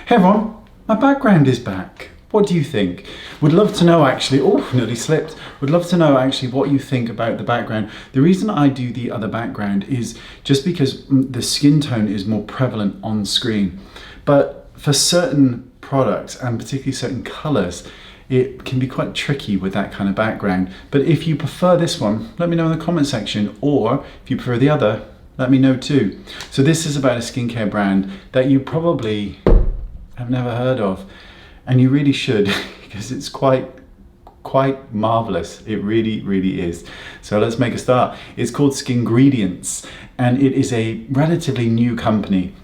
Hey everyone, my background is back. What do you think? Would love to know actually, oh, nearly slipped. Would love to know actually what you think about the background. The reason I do the other background is just because the skin tone is more prevalent on screen. But for certain products and particularly certain colors, it can be quite tricky with that kind of background. But if you prefer this one, let me know in the comment section, or if you prefer the other, let me know too. So this is about a skincare brand that you probably have never heard of, and you really should, because it's quite marvelous. It really is. So let's make a start. It's called Skingredients, and it is a relatively new company.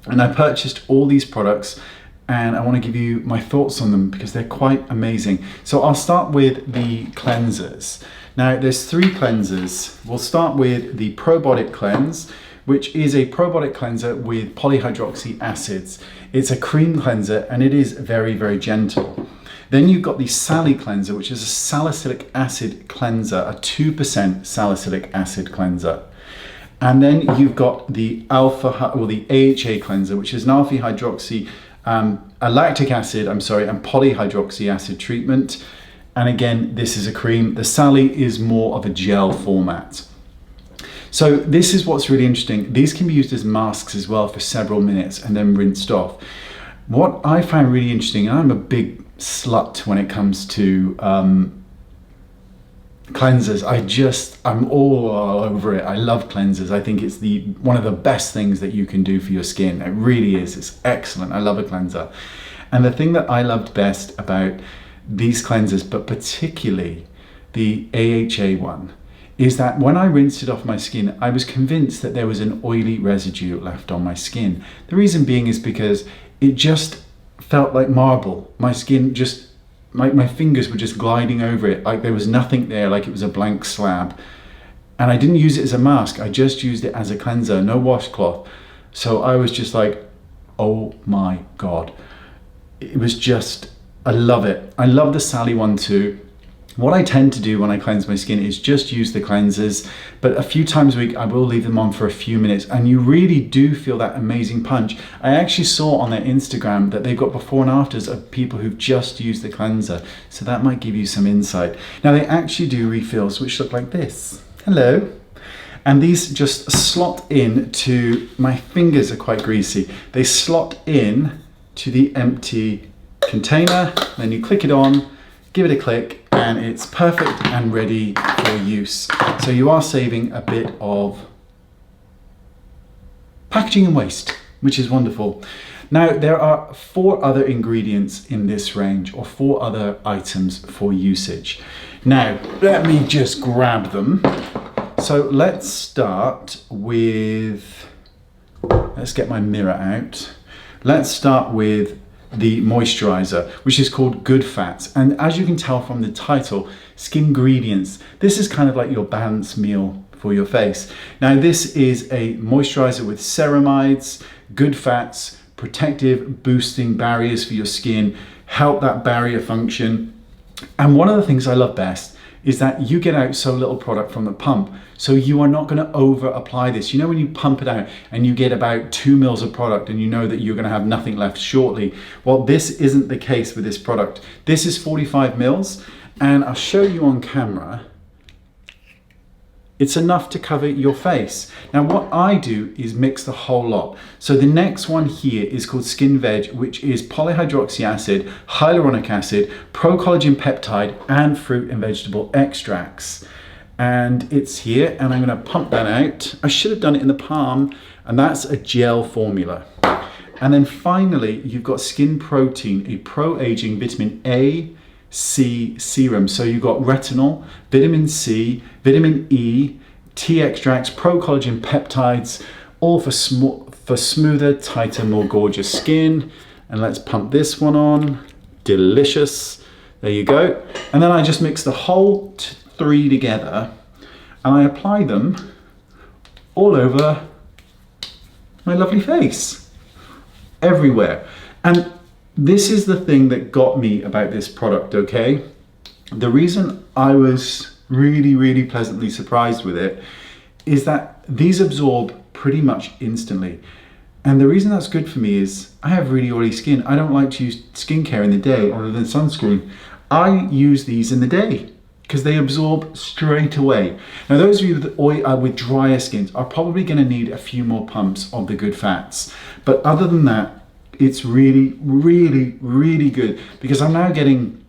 And I purchased all these products, and I want to give you my thoughts on them because they're quite amazing. So I'll start with the cleansers. Now there's 3 cleansers. We'll start with the Probiotic Cleanse, which is a probiotic cleanser with polyhydroxy acids. It's a cream cleanser and it is very gentle. Then you've got the Sally cleanser, which is a salicylic acid cleanser, a 2% salicylic acid cleanser. And then you've got the the AHA cleanser, which is an alpha hydroxy, a lactic acid, and polyhydroxy acid treatment. And again, this is a cream. The Sally is more of a gel format. So this is what's really interesting. These can be used as masks as well for several minutes and then rinsed off. What I find really interesting, and I'm a big slut when it comes to cleansers. I'm all over it. I love cleansers. I think it's one of the best things that you can do for your skin. It really is. It's excellent. I love a cleanser. And the thing that I loved best about these cleansers, but particularly the AHA one, is that when I rinsed it off my skin, I was convinced that there was an oily residue left on my skin. The reason being is because it just felt like marble. My skin just, my fingers were just gliding over it, like there was nothing there, like it was a blank slab. And I didn't use it as a mask, I just used it as a cleanser, no washcloth. So I was just like, oh my God. It was just, I love it. I love the Sally one too. What I tend to do when I cleanse my skin is just use the cleansers, but a few times a week I will leave them on for a few minutes, and you really do feel that amazing punch. I actually saw on their Instagram that they've got before and afters of people who've just used the cleanser, so that might give you some insight. Now they actually do refills which look like this. Hello. And these just slot in to, my fingers are quite greasy, they slot in to the empty container, then you click it on, give it a click, and it's perfect and ready for use. So you are saving a bit of packaging and waste, which is wonderful. Now there are 4 other ingredients in this range, or 4 other items for usage. Now let me just grab them. So let's start with, let's get my mirror out. Let's start with the moisturizer, which is called Good Fats, and as you can tell from the title, Skingredients, this is kind of like your balance meal for your face. Now this is a moisturizer with ceramides, good fats, protective boosting barriers for your skin, help that barrier function. And one of the things I love best is that you get out so little product from the pump, so you are not going to over apply this. You know when you pump it out and you get about 2 mils of product and you know that you're going to have nothing left shortly. Well, this isn't the case with this product. This is 45 mils, and I'll show you on camera. It's enough to cover your face. Now what I do is mix the whole lot. So the next one here is called Skin Veg, which is polyhydroxy acid, hyaluronic acid, pro-collagen peptide, and fruit and vegetable extracts. And it's here, and I'm gonna pump that out. I should have done it in the palm, and that's a gel formula. And then finally, you've got Skin Protein, a pro-aging vitamin A, C serum. So you've got retinol, vitamin C, vitamin E, tea extracts, pro-collagen peptides, all for smoother, tighter, more gorgeous skin. And let's pump this one on. Delicious. There you go. And then I just mix the whole 3 together, and I apply them all over my lovely face, everywhere. And this is the thing that got me about this product, okay? The reason I was really pleasantly surprised with it is that these absorb pretty much instantly. And the reason that's good for me is I have really oily skin. I don't like to use skincare in the day other than sunscreen. I use these in the day because they absorb straight away. Now those of you with drier skins are probably going to need a few more pumps of the good fats. But other than that, it's really, really, really good because I'm now getting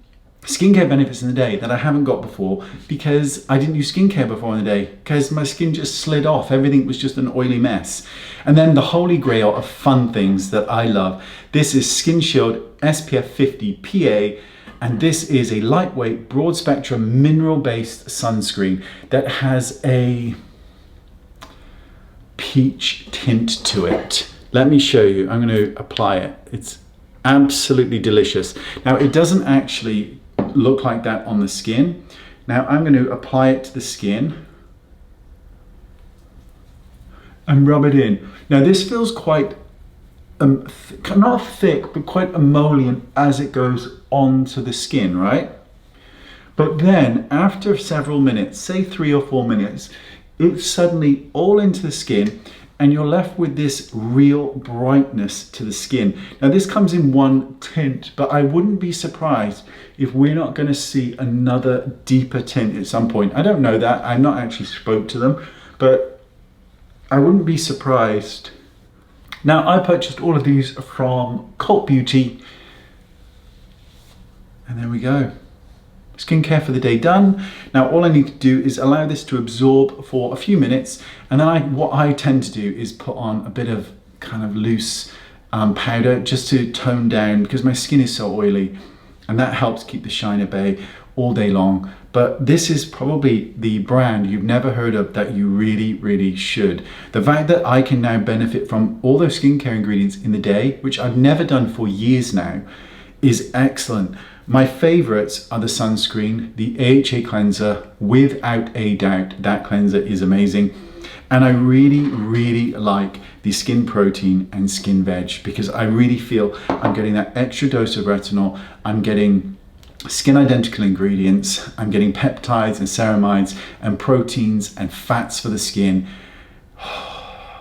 skincare benefits in the day that I haven't got before because I didn't use skincare before in the day because my skin just slid off. Everything was just an oily mess. And then the holy grail of fun things that I love. This is Skin Shield SPF 50 PA, and this is a lightweight, broad spectrum, mineral-based sunscreen that has a peach tint to it. Let me show you. I'm going to apply it. It's absolutely delicious. Now, it doesn't actually look like that on the skin. Now I'm going to apply it to the skin and rub it in. Now this feels quite not thick, but quite emollient as it goes onto the skin, right? But then after several minutes, say 3 or 4 minutes, it's suddenly all into the skin and you're left with this real brightness to the skin. Now this comes in one tint, but I wouldn't be surprised if we're not going to see another deeper tint at some point. I don't know that, I've not actually spoke to them, but I wouldn't be surprised. Now I purchased all of these from Cult Beauty, and there we go. Skincare for the day done. Now all I need to do is allow this to absorb for a few minutes, and then what I tend to do is put on a bit of kind of loose powder just to tone down because my skin is so oily, and that helps keep the shine at bay all day long. But this is probably the brand you've never heard of that you really, really should. The fact that I can now benefit from all those skincare ingredients in the day, which I've never done for years now, is excellent. My favorites are the sunscreen, the AHA cleanser, without a doubt. That cleanser is amazing. And I really, really like the skin protein and skin veg because I really feel I'm getting that extra dose of retinol. I'm getting skin identical ingredients. I'm getting peptides and ceramides and proteins and fats for the skin.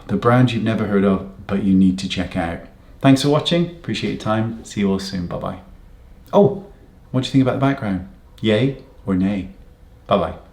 The brand you've never heard of, but you need to check out. Thanks for watching. Appreciate your time. See you all soon. Bye-bye. Oh, what do you think about the background? Yay or nay? Bye-bye.